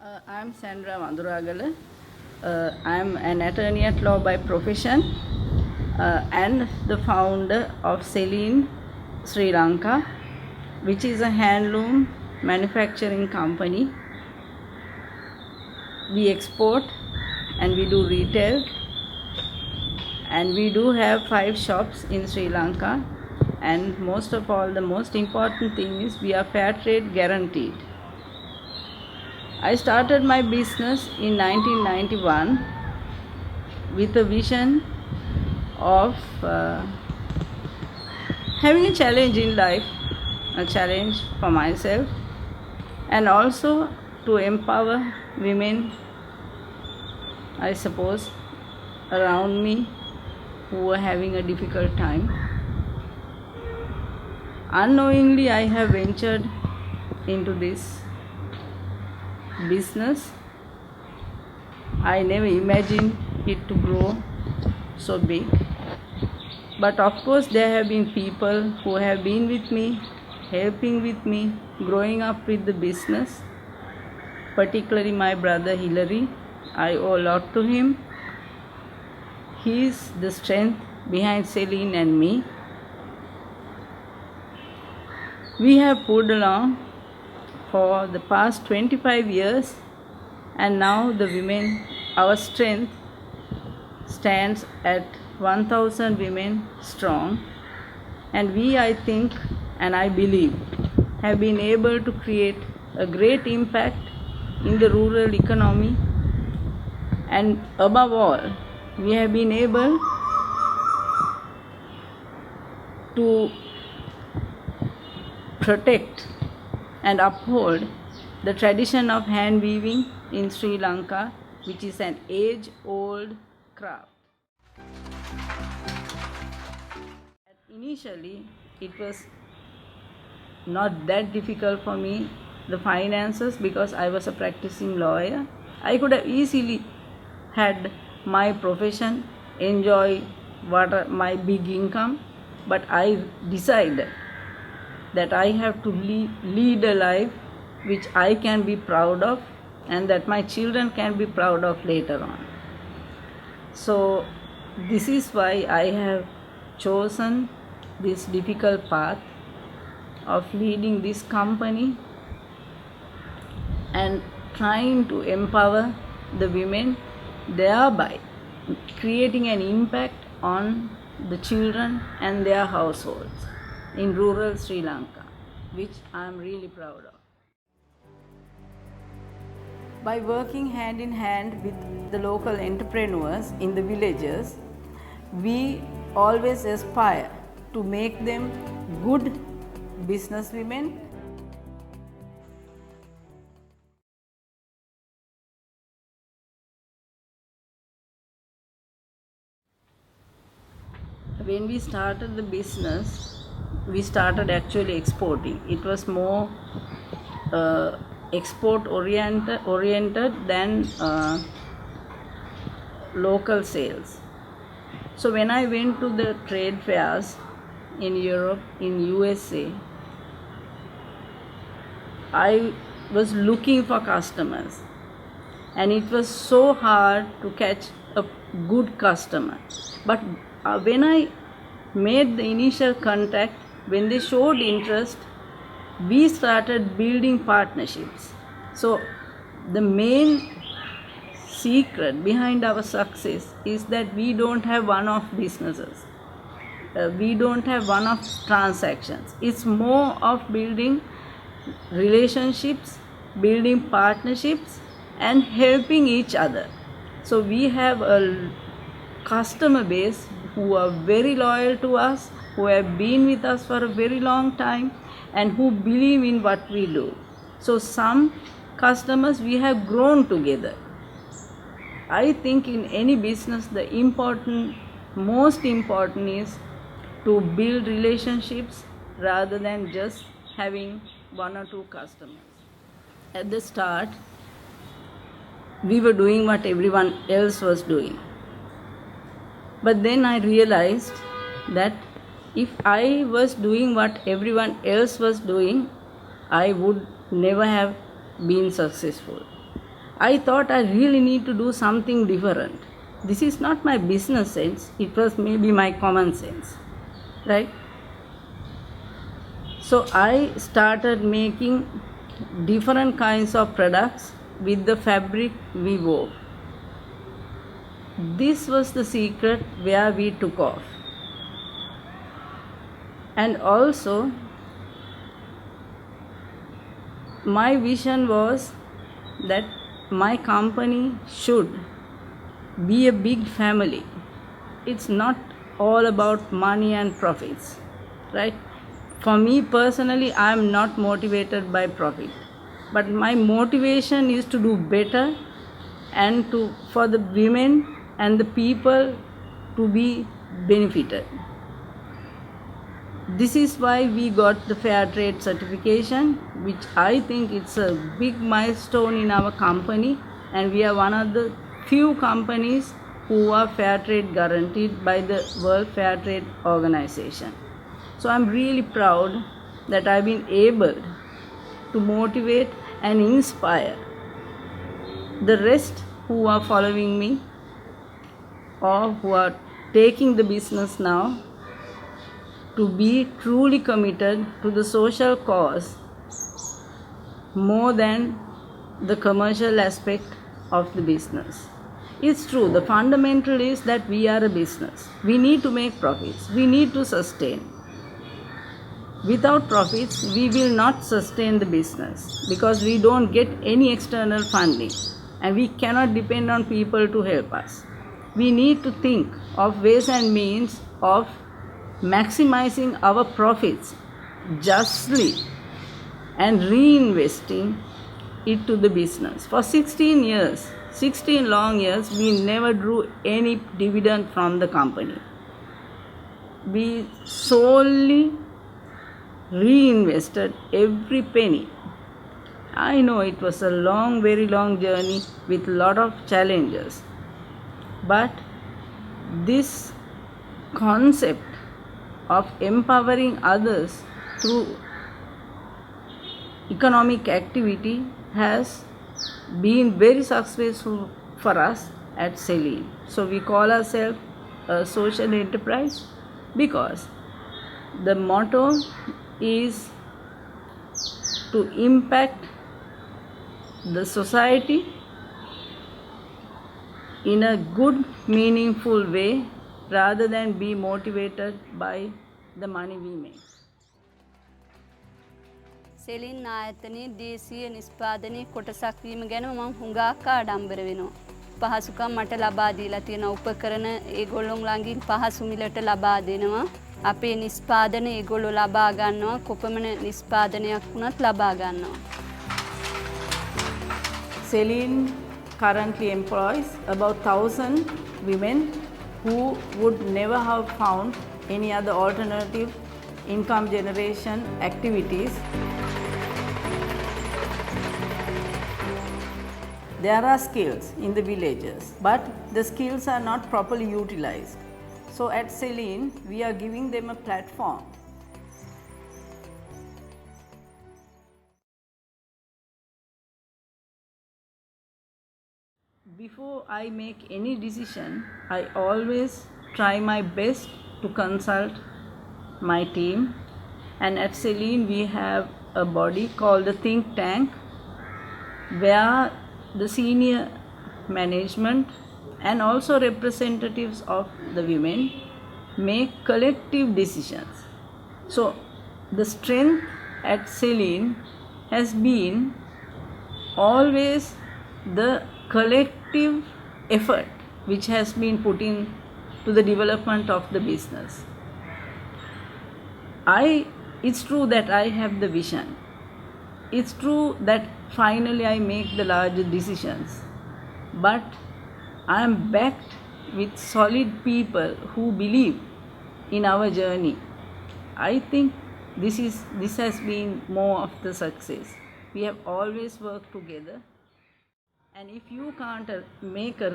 I'm Sandra Wanduragala. I'm an attorney at law by profession and the founder of Selyn, Sri Lanka, which is a handloom manufacturing company. We export and we do retail, and we do have 5 shops in Sri Lanka, and most of all, the most important thing is we are FairTrade guaranteed. I started my business in 1991 with a vision of having a challenge in life, a challenge for myself, and also to empower women, I suppose, around me who were having a difficult time. Unknowingly, I have ventured into this business. I never imagined it to grow so big, but of course there have been people who have been with me, helping with me, growing up with the business, particularly my brother Hillary. I owe a lot to him. He is the strength behind Selyn and me. We have pulled along for the past 25 years, and now the women, our strength stands at 1,000 women strong, and we, I think and I believe, have been able to create a great impact in the rural economy, and above all, we have been able to protect and uphold the tradition of hand weaving in Sri Lanka, which is an age-old craft. Initially, it was not that difficult for me, the finances, because I was a practicing lawyer. I could have easily had my profession, enjoy my big income, but I decided that I have to lead a life which I can be proud of and that my children can be proud of later on. So this is why I have chosen this difficult path of leading this company and trying to empower the women, thereby creating an impact on the children and their households in rural Sri Lanka, which I am really proud of. By working hand in hand with the local entrepreneurs in the villages, we always aspire to make them good businesswomen. When we started the business, we started actually exporting. It was more export oriented than local sales. So when I went to the trade fairs in Europe, in USA, I was looking for customers, and it was so hard to catch a good customer. But when I made the initial contact, when they showed interest, we started building partnerships. So the main secret behind our success is that we don't have one-off businesses. We don't have one-off transactions. It's more of building relationships, building partnerships, and helping each other. So we have a customer base who are very loyal to us, who have been with us for a very long time, and who believe in what we do. So some customers we have grown together. I think in any business the most important is to build relationships rather than just having 1 or 2 customers. At the start, we were doing what everyone else was doing. But then I realized that if I was doing what everyone else was doing, I would never have been successful. I thought I really need to do something different. This is not my business sense, it was maybe my common sense, right? So I started making different kinds of products with the fabric we wove. This was the secret where we took off. And also, my vision was that my company should be a big family. It's not all about money and profits, right? For me personally, I am not motivated by profit, but my motivation is to do better and for the women and the people to be benefited. This is why we got the FairTrade certification, which I think it's a big milestone in our company, and we are one of the few companies who are FairTrade guaranteed by the World FairTrade Organization. So I'm really proud that I've been able to motivate and inspire the rest who are following me or who are taking the business now to be truly committed to the social cause more than the commercial aspect of the business. It's true, the fundamental is that we are a business. We need to make profits. We need to sustain. Without profits, we will not sustain the business because we don't get any external funding and we cannot depend on people to help us. We need to think of ways and means of maximizing our profits justly and reinvesting it to the business. For 16 long years, we never drew any dividend from the company. We solely reinvested every penny. I know it was a long, very long journey with a lot of challenges, but this concept of empowering others through economic activity has been very successful for us at Selyn. So we call ourselves a social enterprise because the motto is to impact the society in a good, meaningful way rather than be motivated by the money we make. Selyn ආයතනයේ දේශීය නිෂ්පාදනයේ කොටසක් වීම ගැන මම හුඟක් ආඩම්බර වෙනවා. පහසුකම් මට ලබා දීලා තියෙන උපකරණ ඒගොල්ලෝ ළඟින් පහසු මිලට ලබා දෙනවා. අපේ නිෂ්පාදන ඒගොල්ලෝ ලබා ගන්නවා. කොපමණ නිෂ්පාදනයක් වුණත් ලබා ගන්නවා. Selyn currently employs about 1,000 women who would never have found any other alternative income generation activities. There are skills in the villages, but the skills are not properly utilized. So at Selyn, we are giving them a platform. Before I make any decision, I always try my best to consult my team. And at Selyn, we have a body called the think tank, where the senior management and also representatives of the women make collective decisions. So the strength at Selyn has been always the collective effort which has been put in to the development of the business. It's true that I have the vision. It's true that finally I make the larger decisions. But I am backed with solid people who believe in our journey. I think this has been more of the success. We have always worked together. And if you can't take a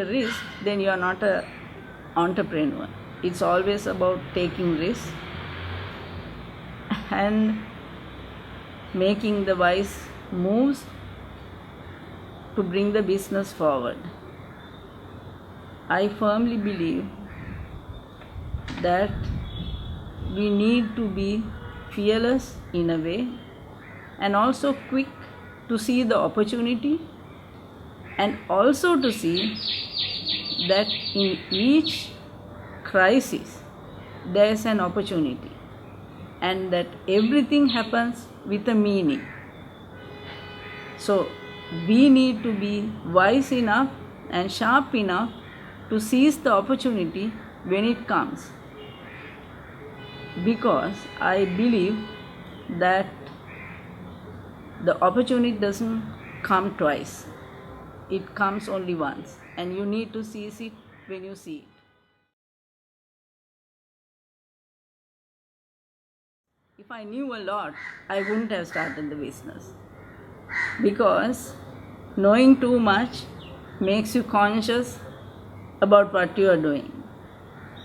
risk, then you are not an entrepreneur. It's always about taking risks and making the wise moves to bring the business forward. I firmly believe that we need to be fearless in a way and also quick to see the opportunity, and also to see that in each crisis there is an opportunity and that everything happens with a meaning. So we need to be wise enough and sharp enough to seize the opportunity when it comes, because I believe that the opportunity doesn't come twice. It comes only once, and you need to seize it when you see it. If I knew a lot, I wouldn't have started the business, because knowing too much makes you conscious about what you are doing.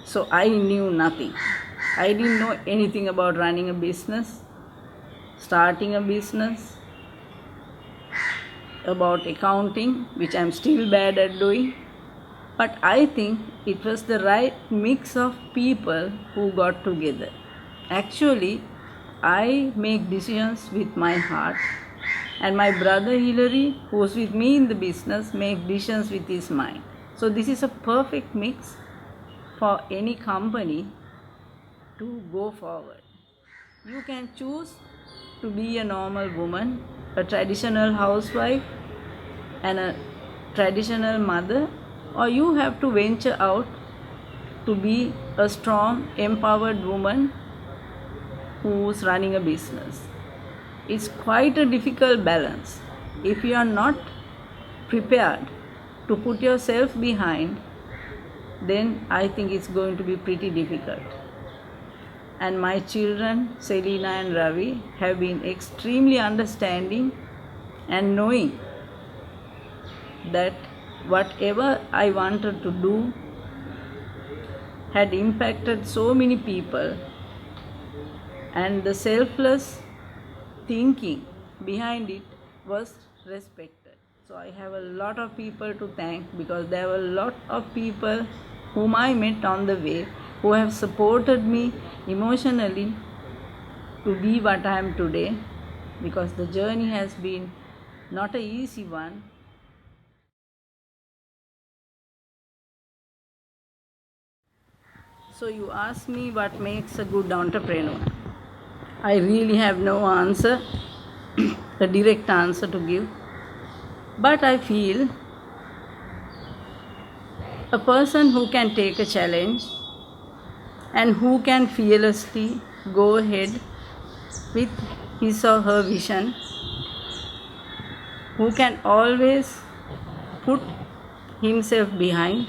So I knew nothing. I didn't know anything about running a business, starting a business, about accounting, which I'm still bad at doing. But I think it was the right mix of people who got together. Actually, I make decisions with my heart, and my brother Hilary, who's with me in the business, make decisions with his mind. So this is a perfect mix for any company to go forward. You can choose to be a normal woman, a traditional housewife, and a traditional mother, or you have to venture out to be a strong, empowered woman who's running a business. It's quite a difficult balance. If you are not prepared to put yourself behind, then I think it's going to be pretty difficult. And my children, Selyna and Ravi, have been extremely understanding and knowing that whatever I wanted to do had impacted so many people, and the selfless thinking behind it was respected. So I have a lot of people to thank, because there were a lot of people whom I met on the way who have supported me emotionally to be what I am today, because the journey has been not an easy one. So you ask me what makes a good entrepreneur. I really have no answer, a direct answer to give. But I feel a person who can take a challenge and who can fearlessly go ahead with his or her vision, who can always put himself behind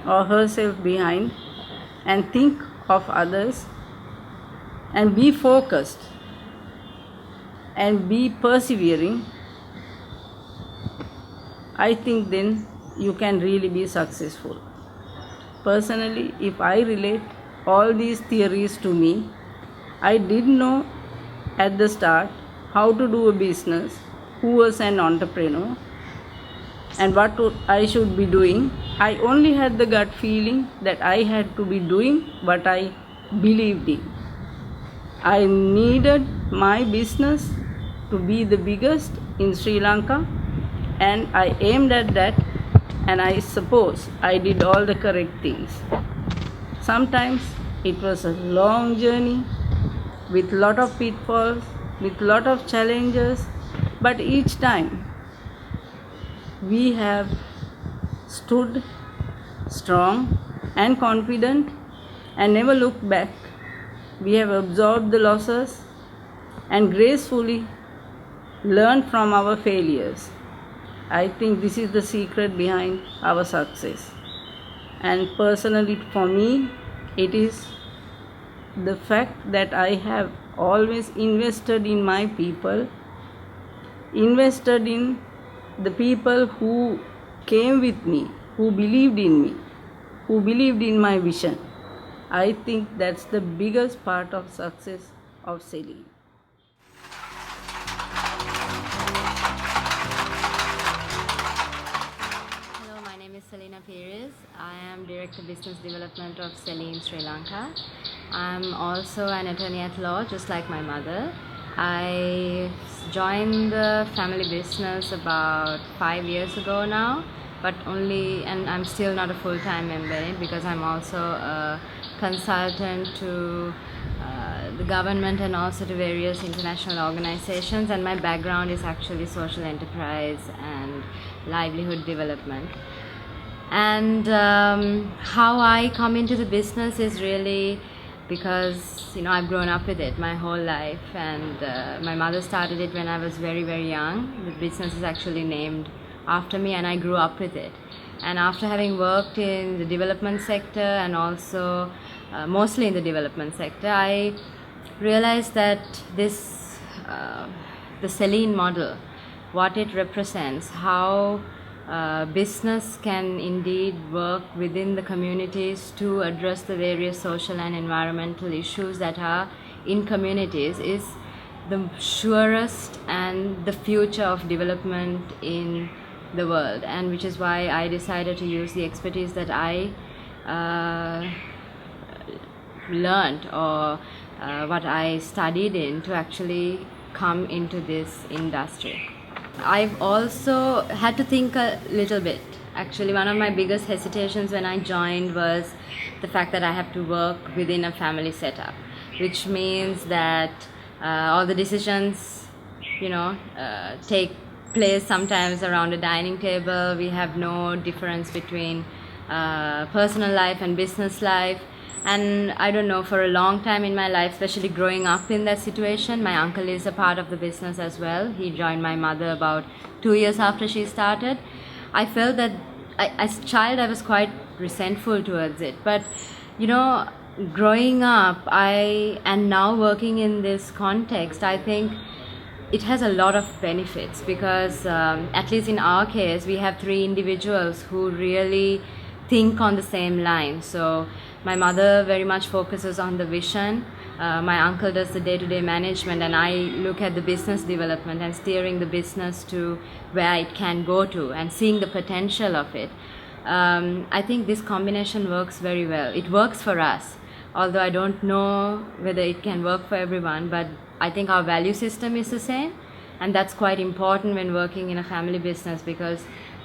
or herself behind and think of others and be focused and be persevering, I think then you can really be successful. Personally, if I relate all these theories to me, I didn't know at the start how to do a business, who was an entrepreneur, and what I should be doing. I only had the gut feeling that I had to be doing what I believed in. I needed my business to be the biggest in Sri Lanka, and I aimed at that, and I suppose I did all the correct things. Sometimes it was a long journey with lot of pitfalls, with lot of challenges, but each time we have stood strong and confident and never looked back. We have absorbed the losses and gracefully learned from our failures. I think this is the secret behind our success. And personally for me, it is the fact that I have always invested in my people, invested in the people who came with me, who believed in me, who believed in my vision. I think that's the biggest part of success of Selyn. I am Director Business Development of Selyn, Sri Lanka. I'm also an attorney at law, just like my mother. I joined the family business about 5 years ago now, and I'm still not a full-time member in it because I'm also a consultant to the government and also to various international organizations, and my background is actually social enterprise and livelihood development. And how I come into the business is really because I've grown up with it my whole life, and my mother started it when I was very, very young. The business is actually named after me, and I grew up with it. And after having worked in the development sector and also mostly in the development sector, I realized that this the Selyn model, what it represents, how business can indeed work within the communities to address the various social and environmental issues that are in communities, is the surest and the future of development in the world, and which is why I decided to use the expertise that I learned or what I studied in to actually come into this industry. I've also had to think a little bit. Actually, one of my biggest hesitations when I joined was the fact that I have to work within a family setup, which means that all the decisions, take place sometimes around a dining table. We have no difference between personal life and business life. And I don't know, for a long time in my life, especially growing up in that situation, my uncle is a part of the business as well. He joined my mother about 2 years after she started. I felt that as a child I was quite resentful towards it. But growing up, and now working in this context, I think it has a lot of benefits because at least in our case, we have 3 individuals who really think on the same line. So my mother very much focuses on the vision. My uncle does the day-to-day management, and I look at the business development and steering the business to where it can go to and seeing the potential of it. I think this combination works very well. It works for us, although I don't know whether it can work for everyone, but I think our value system is the same, and that's quite important when working in a family business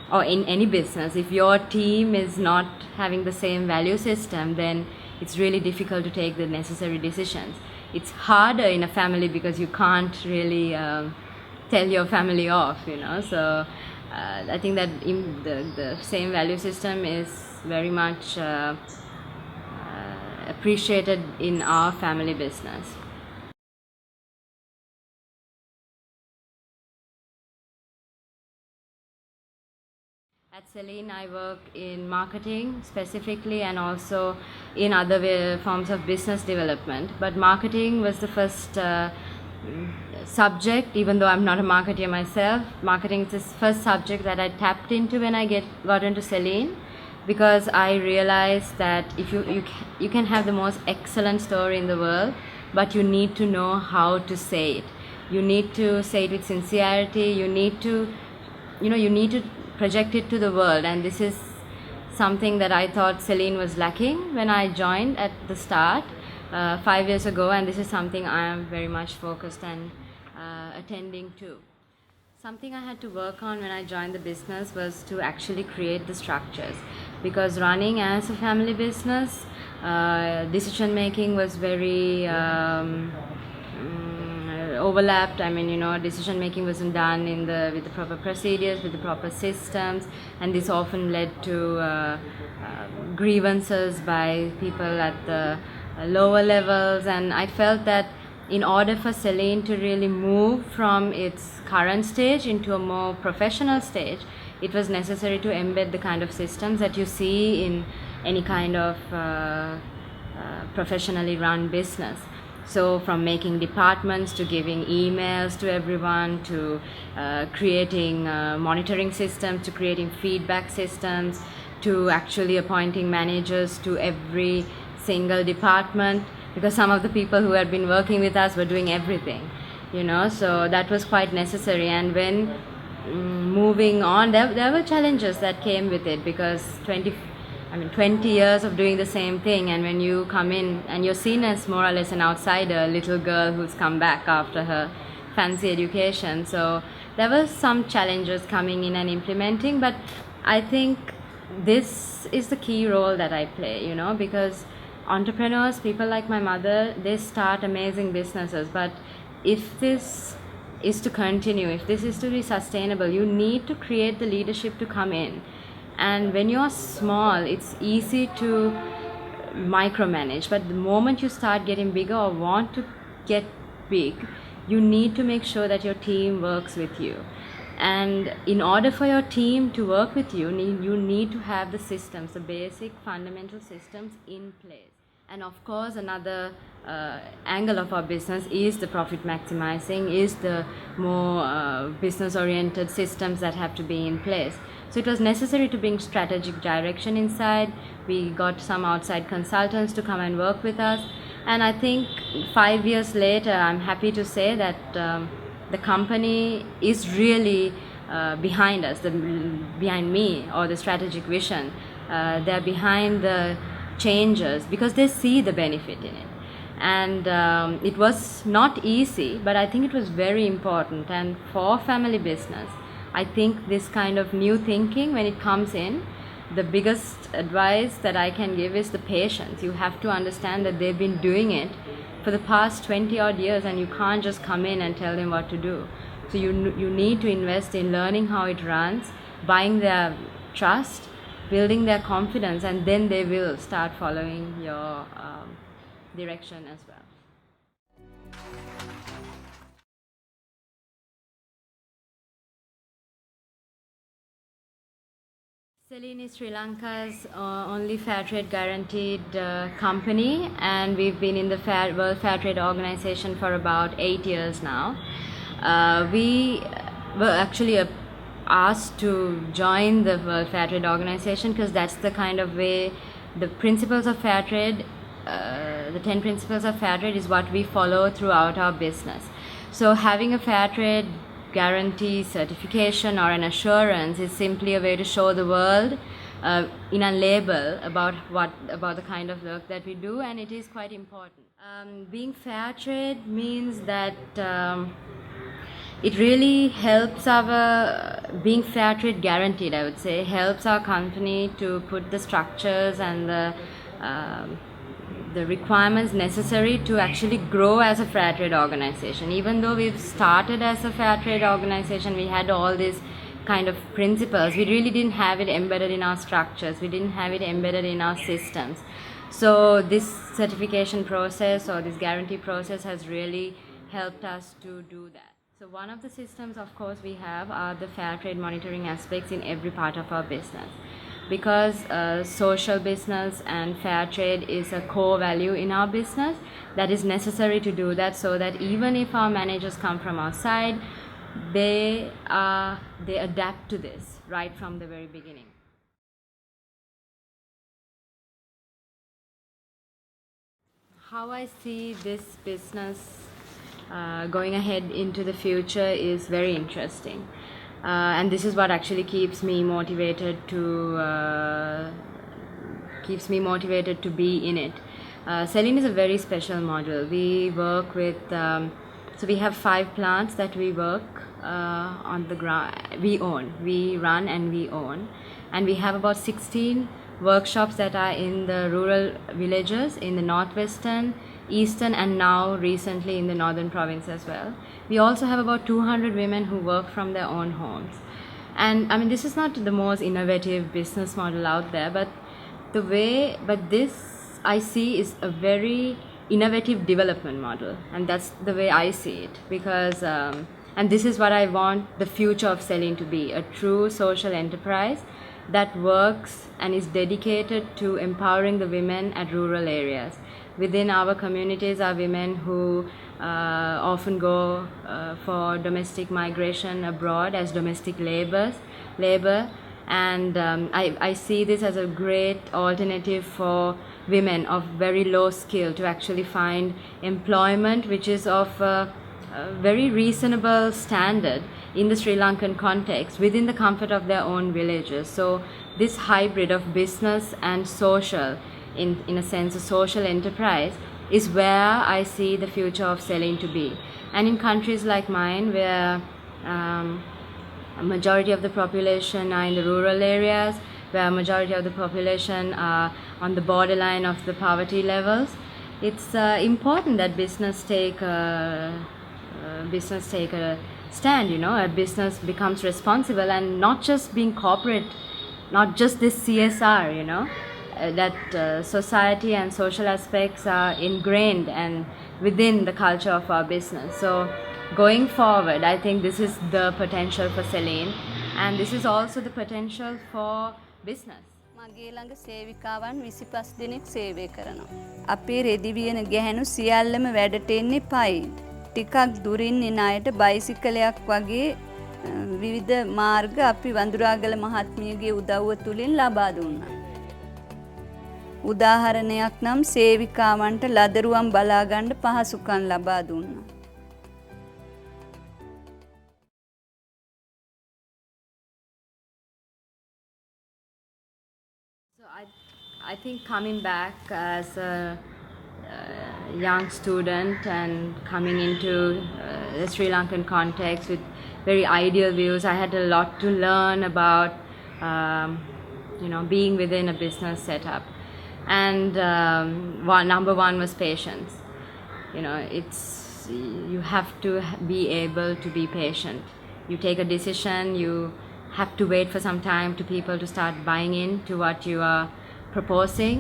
or in any business. If your team is not having the same value system, then it's really difficult to take the necessary decisions. It's harder in a family because you can't really tell your family off, So I think that the same value system is very much appreciated in our family business. At Selyn, I work in marketing specifically and also in other forms of business development. But marketing was the first subject, even though I'm not a marketer myself. Marketing is the first subject that I tapped into when I got into Selyn, because I realized that if you can have the most excellent story in the world, but you need to know how to say it. You need to say it with sincerity. You need to project it to the world, and this is something that I thought Selyn was lacking when I joined at the start 5 years ago, and this is something I am very much focused and attending to. Something I had to work on when I joined the business was to actually create the structures, because running as a family business, decision making was very overlapped. Decision making wasn't done with the proper procedures, with the proper systems, and this often led to grievances by people at the lower levels. And I felt that in order for Selyn to really move from its current stage into a more professional stage, it was necessary to embed the kind of systems that you see in any kind of professionally run business. So from making departments to giving emails to everyone, to creating monitoring systems, to creating feedback systems, to actually appointing managers to every single department, because some of the people who had been working with us were doing everything, so that was quite necessary. And when moving on, there were challenges that came with it, because 20 years of doing the same thing, and when you come in and you're seen as more or less an outsider, a little girl who's come back after her fancy education. So there were some challenges coming in and implementing, but I think this is the key role that I play, because entrepreneurs, people like my mother, they start amazing businesses, but if this is to continue, if this is to be sustainable, you need to create the leadership to come in. And when you're small, it's easy to micromanage, but the moment you start getting bigger or want to get big, you need to make sure that your team works with you. And in order for your team to work with you, you need to have the systems, the basic fundamental systems in place. And of course, another angle of our business is the profit maximizing, is the more business-oriented systems that have to be in place. So it was necessary to bring strategic direction inside. We got some outside consultants to come and work with us. And I think 5 years later, I'm happy to say that the company is really behind us, behind me, or the strategic vision. They're behind the changes because they see the benefit in it. And it was not easy, but I think it was very important. And for family business, I think this kind of new thinking, when it comes in, the biggest advice that I can give is the patience. You have to understand that they've been doing it for the past 20 odd years, and you can't just come in and tell them what to do. So you need to invest in learning how it runs, buying their trust, building their confidence, and then they will start following your direction as well. Selyn is Sri Lanka's only FairTrade guaranteed company, and we've been in the World FairTrade organization for about 8 years now. We were actually asked to join the World FairTrade organization because that's the kind of way the principles of FairTrade, the 10 principles of FairTrade is what we follow throughout our business. So having a FairTrade guarantee, certification, or an assurance is simply a way to show the world in a label about the kind of work that we do, and it is quite important. Being fair trade means that it really helps being fair trade guaranteed, I would say, helps our company to put the structures and the requirements necessary to actually grow as a fair trade organization. Even though we've started as a fair trade organization, we had all these kind of principles. We really didn't have it embedded in our structures. We didn't have it embedded in our systems. So this certification process or this guarantee process has really helped us to do that. So one of the systems, of course, we have are the fair trade monitoring aspects in every part of our business. Because social business and fair trade is a core value in our business, that is necessary to do that, so that even if our managers come from outside, they adapt to this right from the very beginning. How I see this business going ahead into the future is very interesting. And this is what actually keeps me motivated to be in it. Selyn is a very special model. We work with so we have 5 plants that we work on the ground. We run and we own, and we have about 16 workshops that are in the rural villages in the northwestern, eastern, and now recently in the northern province as well. We also have about 200 women who work from their own homes. And I mean, this is not the most innovative business model out there, but this I see is a very innovative development model, and that's the way I see it, because and this is what I want the future of Selyn to be, a true social enterprise that works and is dedicated to empowering the women at rural areas. Within our communities are women who often go for domestic migration abroad as domestic labor, and I see this as a great alternative for women of very low skill to actually find employment which is of a very reasonable standard in the Sri Lankan context within the comfort of their own villages. So this hybrid of business and social, in a sense a social enterprise, is where I see the future of Selyn to be. And in countries like mine, where a majority of the population are in the rural areas, where a majority of the population are on the borderline of the poverty levels, it's important that business take a stand. A business becomes responsible and not just being corporate, not just this CSR. That society and social aspects are ingrained and within the culture of our business. So going forward, I think this is the potential for Selyn, and this is also the potential for business. මගේ ළඟ සේවිකාවන් 25 දෙනෙක් සේවය කරනවා. අපේ රෙදි වියන ගැහැණු සියල්ලම වැඩට එන්නේ පයින්. ටිකක් දුරින් එන අයට බයිසිකලයක් වගේ විවිධ මාර්ග අපි වඳුරාගල මහත්මියගේ උදව්ව තුලින් ලබා දුන්නා. උදාහරණයක් නම් සේවිකාවන්ට ලදරුවම් බලා ගන්න පහසුකම් ලබා දුන්නා. I think coming back as a young student and coming into the Sri Lankan context with very ideal views, I had a lot to learn about being within a business setup. And number one was patience. You have to be able to be patient. You take a decision, you have to wait for some time to people to start buying into what you are proposing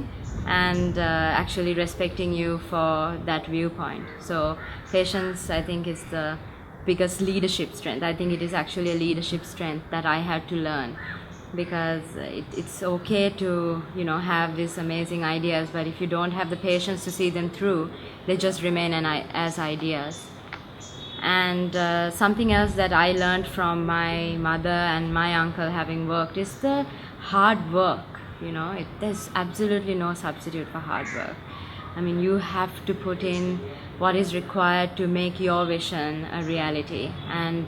and actually respecting you for that viewpoint. So patience, I think, is the biggest leadership strength. I think it is actually a leadership strength that I had to learn, because it's okay to have these amazing ideas, but if you don't have the patience to see them through, they just remain as ideas. And something else that I learned from my mother and my uncle, having worked, is the hard work. There's absolutely no substitute for hard work. I mean, you have to put in what is required to make your vision a reality, and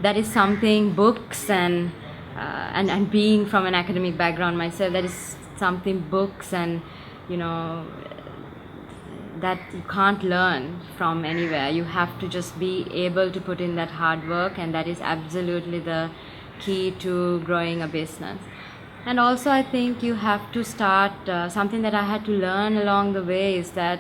that is something books and being from an academic background myself, that is something books and that you can't learn from anywhere. You have to just be able to put in that hard work, and that is absolutely the key to growing a business. And also I think you have to start, something that I had to learn along the way is that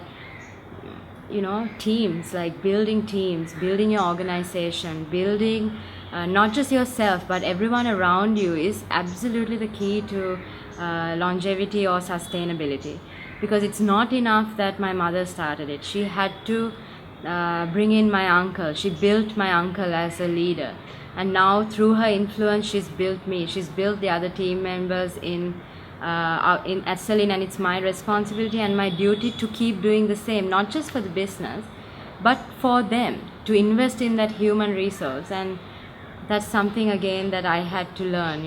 teams, like building teams, building your organization, building not just yourself but everyone around you is absolutely the key to longevity or sustainability. Because it's not enough that my mother started it. She had to bring in my uncle. She built my uncle as a leader. And now through her influence, she's built me. She's built the other team members at Selyn, and it's my responsibility and my duty to keep doing the same, not just for the business, but for them, to invest in that human resource. And that's something again that I had to learn,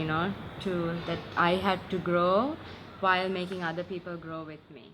that I had to grow while making other people grow with me.